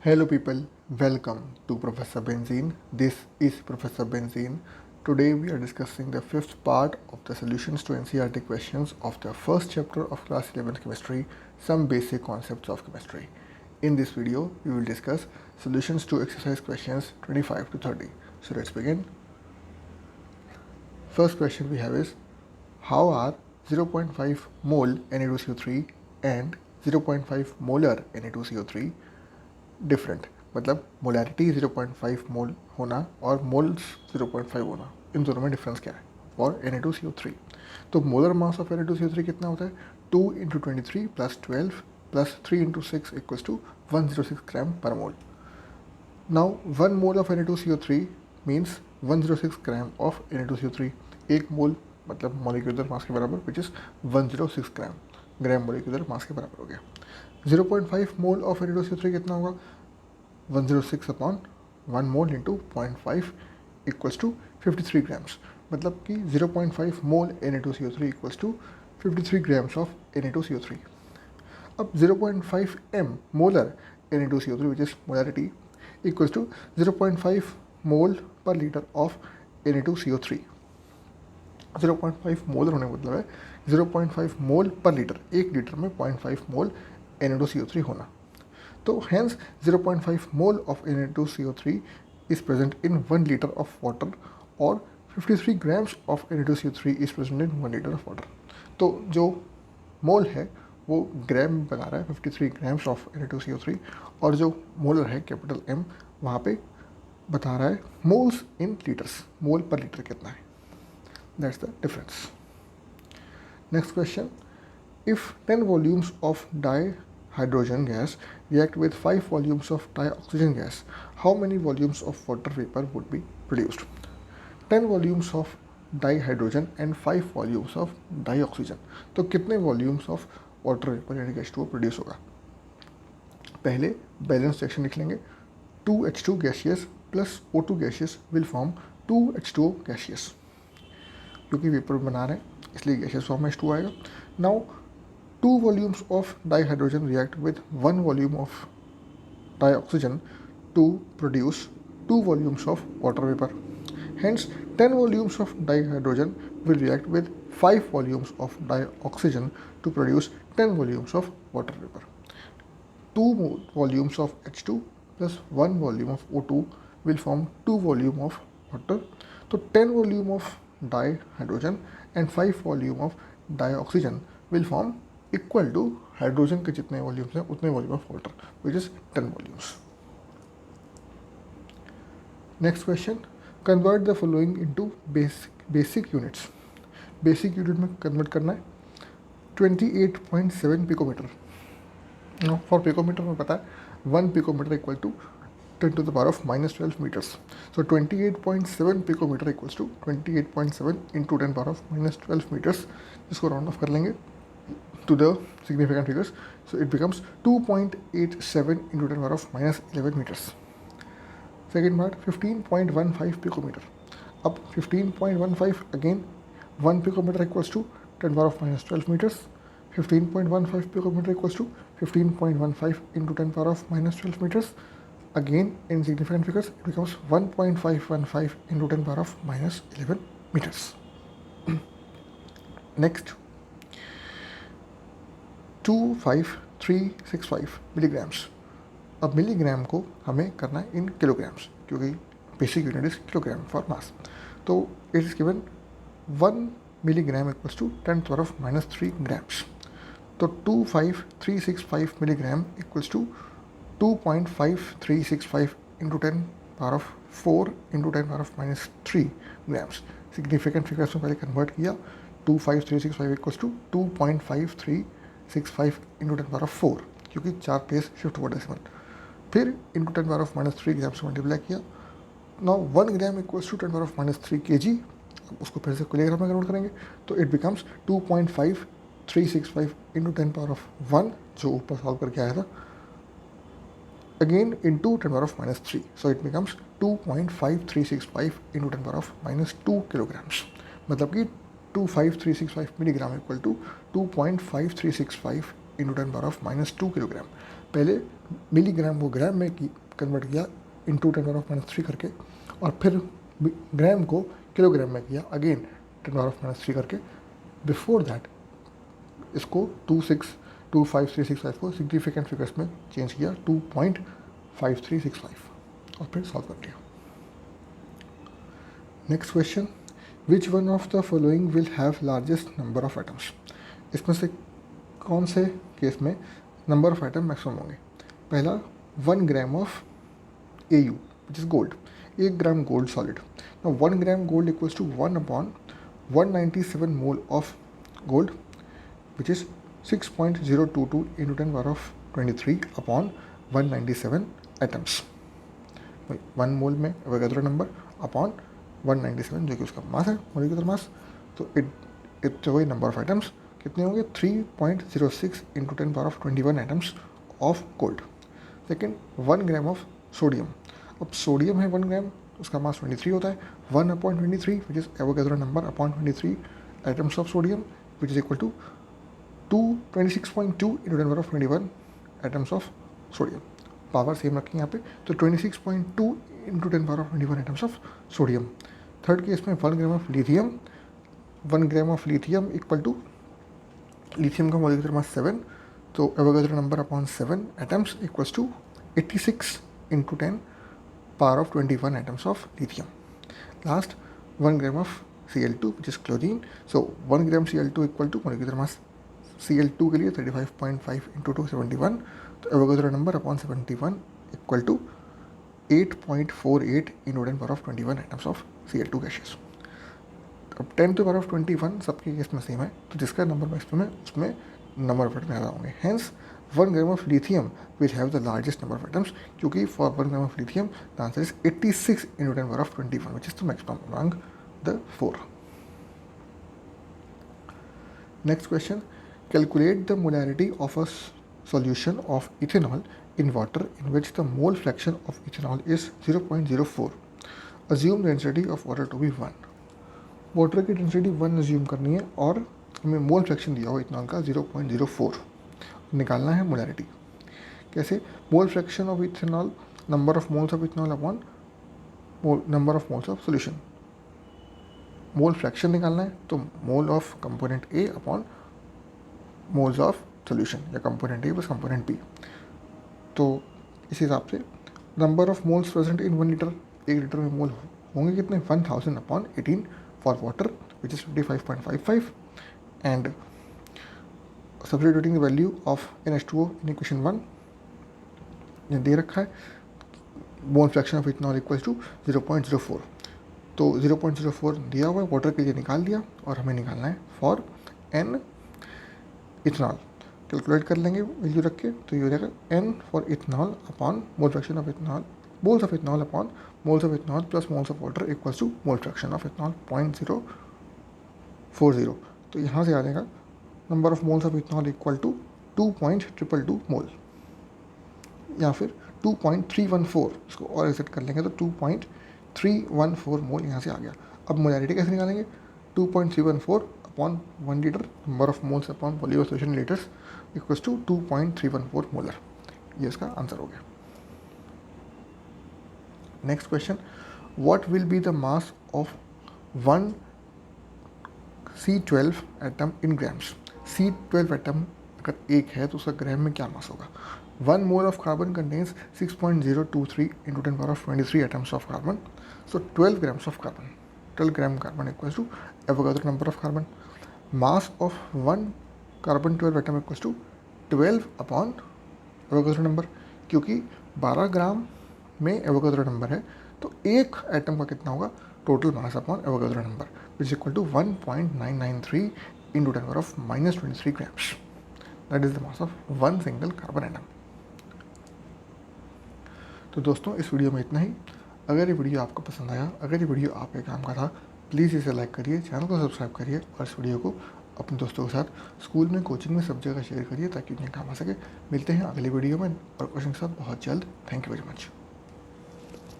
Hello people, welcome to Professor Benzene. This is Professor Benzene. Today we are discussing the fifth part of the solutions to NCERT questions of the first chapter of class 11th chemistry, some basic concepts of chemistry. In this video, we will discuss solutions to exercise questions 25 to 30. So let's begin. First question we have is, how are 0.5 mole Na2CO3 and 0.5 molar Na2CO3 different? मतलब molarity 0.5 मोल होना और moles 0.5 होना, इन दोनों में difference क्या है for Na2CO3? तो molar mass of Na2CO3 कितना होता है? 2 × 23 + 12 + 3 × 6 = 106 gram per mole. Now 1 mole of Na2CO3 means 106 gram of Na2CO3. एक मोल मतलब मॉलिक्यूलर मास के बराबर, which is 106 gram molecular mass के बराबर हो गया. 0.5 मोल ऑफ Na2CO3 कितना होगा? 106 अपॉन 1 मोल इंटू 0.5 = 53 ग्राम्स. मतलब कि 0.5 मोल Na2CO3 = 53 ग्राम्स ऑफ Na2CO3. अब 0.5 m molar Na2CO3 which is molarity equals to 0.5 mole per litre of Na2CO3. 0.5 molar होने का मतलब है 0.5 मोल पर लीटर, एक लीटर में 0.5 मोल Na2CO3 होना. तो hence 0.5 mole of Na2CO3 is present in 1 liter of water और 53 grams of Na2CO3 is present in 1 liter of water. तो जो मोल है वो ग्राम बता रहा है 53 grams of Na2CO3, और जो मोलर है कैपिटल M वहाँ पे बता रहा है मोल्स इन लीटर्स, मोल पर लीटर कितना है. That's the difference. Next question, if 10 volumes of dihydrogen gas react with 5 volumes of dioxygen gas, how many volumes of water vapor would be produced? 10 volumes of dihydrogen and 5 volumes of dioxygen. तो कितने volumes of water vapor यानी कि H2O produce होगा? पहले balance reaction लिख लेंगे. 2H2 gaseous plus O2 gaseous will form 2H2O gaseous. क्योंकि vapour बना रहे हैं इसलिए गैसियस फॉर्म में H2 आएगा. Now 2 volumes of dihydrogen react with 1 volume of dioxygen to produce 2 volumes of water vapor. Hence 10 volumes of dihydrogen will react with 5 volumes of dioxygen to produce 10 volumes of water vapor. 2 volumes of H2 plus 1 volume of O2 will form 2 volume of water. तो 10 volume of dihydrogen and 5 volume of dioxygen will form equal to hydrogen के जितने volumes हैं उतने volume of water, which is 10 volumes. Next question, convert the following into basic units. Basic unit में convert करना है 28.7 picometre. For picometre में पता है 1 picometre equal to 10⁻⁻12 metres. So 28.7 picometre equals to 28.7 into 10⁻12 metres. जिसको round off कर लेंगे to the significant figures, so it becomes 2.87 into 10⁻11 meters. Second part, 15.15 picometer. Up 15.15 again 1 picometer equals to 10⁻12 meters. 15.15 picometer equals to 15.15 into 10⁻12 meters. Again in significant figures it becomes 1.515 into 10⁻11 meters. Next, 25365 milligrams. अब milligram को हमें करना है in kilograms क्योंकि basic unit is kilogram for mass. तो it is given 1 milligram equals to 10⁻³ grams. तो 25365 milligram equals to 2.5365 into 10⁻4 into 10⁻³ grams. Significant figures में पहले कन्वर्ट किया. 25365 इक्वल्स टू 2.5365 इंटू 10⁻4 क्योंकि 4 प्लेस शिफ्ट हुआ डेसिमल. फिर इंटू 10⁻³ ग्राम से मल्टीप्लाई किया. Now 1 gram equals to 10⁻³ kg. उसको फिर से किलोग्राम में कन्वर्ट करेंगे तो इट बिकम्स 2.5365 इंटू 10⁻1 जो ऊपर सॉल्व करके आया था again into 10⁻³ so it becomes 2.5365 into 10⁻² kilograms. मतलब कि 25365 milligram equal to 2.5365 into 10⁻² kilogram. पहले मिलीग्राम को ग्राम में कन्वर्ट किया इंटू 10⁻³ करके, और फिर ग्राम को किलोग्राम में किया अगेन 10⁻³ करके। बिफोर दैट इसको 2.6253654 को सिग्निफिकेंट फिगर्स में चेंज किया 2.5365 और फिर सॉल्व कर लिया। Next question, which one of the following will have largest number of atoms. इसमें से कौन से केस में नंबर ऑफ एटम मैक्सिमम होंगे। पहला 1 gram of AU which is gold, 1 gram gold solid. Now 1 gram gold equals to 1/197 mole of gold which is 6.022 into 10⁻23 upon 197 atoms. 1 mole में Avogadro number upon 197 जो कि उसका मास है, molecular mass. तो it वही number of atoms कितने होंगे 3.06 into 10⁻21 atoms of gold. Second 1 gram of sodium. अब सोडियम है 1 ग्राम, उसका मास 23 होता है। 1/23 which is Avogadro number upon 23 atoms of sodium which is equal to 26.2 into 10⁻21 atoms of sodium. Power same रखें यहाँ पे, तो 26.2 into 10⁻21 atoms of sodium. Third case में 1 gram of lithium. 1 gram of lithium equal to lithium का molecular mass 7, तो Avogadro number upon 7 atoms equals to 86 into 10⁻21 atoms of lithium. Last 1 gram of Cl2 which is chlorine. So 1 gram Cl2 equal to molecular mass Cl2 के लिए 35.5 into 271, तो Avogadro number upon 71 equal to 8.48 into 10⁻21 atoms of Cl2 gases. अब 10⁻21 सबके case में same है, तो जिसका number maximum है उसमें नंबर ऑफ एटम ज़्यादा होंगे। Hence 1 gram of lithium will have the largest number of atoms, क्योंकि for 1 gram of lithium the answer is 86 into 10⁻21 which is the maximum among the 4। Next question, calculate the molarity of a solution of ethanol in water in which the mole fraction of ethanol is 0.04. Assume the density of water to be 1. Water की density 1 assume करनी है और हमें mole fraction दिया हो ethanol का 0.04, निकालना है मोलैरिटी। कैसे? मोल fraction of ethanol, number of moles of ethanol upon number of moles of solution. Mole fraction निकालना है तो mole of component A upon moles of solution, या कंपोनेंट A बस कंपोनेंट B। तो इस हिसाब से number of moles present in 1 litre, 1 litre में मोल होंगे कितने 1000 upon 18 for water which is 55.55 and substituting the value of NH2O in equation 1 ये दे रखा है, mole fraction of ethanol equals to 0.04। तो 0.04 दिया हुआ है, वाटर के लिए निकाल दिया और हमें निकालना है फॉर N इथेनॉल। कैलकुलेट कर लेंगे वैल्यू रख के, तो ये हो जाएगा N for ethanol upon mole fraction of ethanol, moles of ethanol upon moles of ethanol plus moles of water equals to mole fraction of ethanol 0.040। तो यहाँ से आ जाएगा number of moles of ethanol equal to 2.222 mole, या फिर 2.314, इसको और exact कर लेंगे तो 2.314 मोल यहाँ से आ गया। अब मोलैरिटी कैसे निकालेंगे? 2.314 upon 1 litre, number of moles upon volume of solution litres equals to 2.314 molar. ये इसका आंसर हो गया। Next question, what will be the mass of 1 C12 atom in grams. C12 atom अगर एक है तो उसका ग्राम में क्या मास होगा? 1 mole of carbon contains 6.023 into 10⁻23 atoms of carbon, so 12 grams of carbon, 12 gram carbon equals to Avogadro number of carbon. Mass of 1 carbon 12 atom equals to 12 upon Avogadro number, क्योंकि 12 ग्राम में एवोगाड्रो नंबर है तो एक atom का कितना होगा total mass upon Avogadro number which is equal to 1.993 into 10⁻23 grams. That is the mass of 1 single carbon atom. तो दोस्तों इस वीडियो में इतना ही। अगर ये वीडियो आपको पसंद आया, अगर ये वीडियो आपके काम का था, प्लीज़ इसे लाइक करिए, चैनल को सब्सक्राइब करिए और इस वीडियो को अपने दोस्तों के साथ स्कूल में, कोचिंग में सब जगह शेयर करिए ताकि उन्हें काम आ सके। मिलते हैं अगले वीडियो में और क्वेश्चन के साथ बहुत जल्द। Thank you very much.